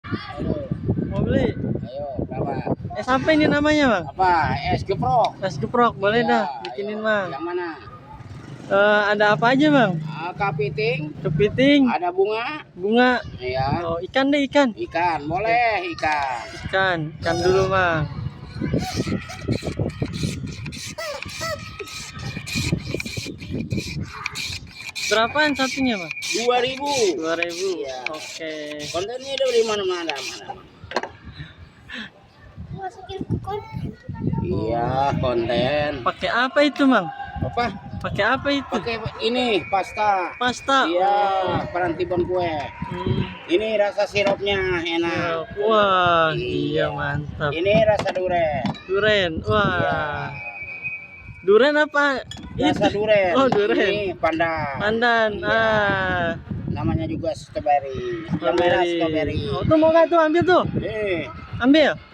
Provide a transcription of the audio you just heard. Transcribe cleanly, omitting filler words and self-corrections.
Ayo, Mau beli? ayo, berapa? Es apa ini namanya, Bang? Apa? Es geprok. Es geprok, boleh Iya, dah bikinin, ayo. Bang. Yang mana? Ada apa aja, Bang? Kepiting, Kepiting, ada bunga. bunga. Iya. Oh, ikan deh, ikan. Ikan, boleh ikan. Ikan dulu, Bang. Berapaan satunya, Bang? 2.000. 2.000. Iya. Oke. Kontennya udah di mana-mana. Masukin ke konten. Iya, konten. Pakai apa itu, Bang? Apa? Pakai apa itu? Pakai ini pasta. Pasta. Iya, Oh. perantibon kue. Hmm. Ini rasa sirupnya enak. Wah, Iya. iya mantap. Ini rasa durian. Duren. Wah. Iya. Duren apa? Rasa Itu. durian. Oh, duren. Ini pandan. Pandan. Iya. Namanya juga strawberry. Yang merah strawberry. Oh, tuh mau nggak tuh ambil tuh? Eh, Ambil.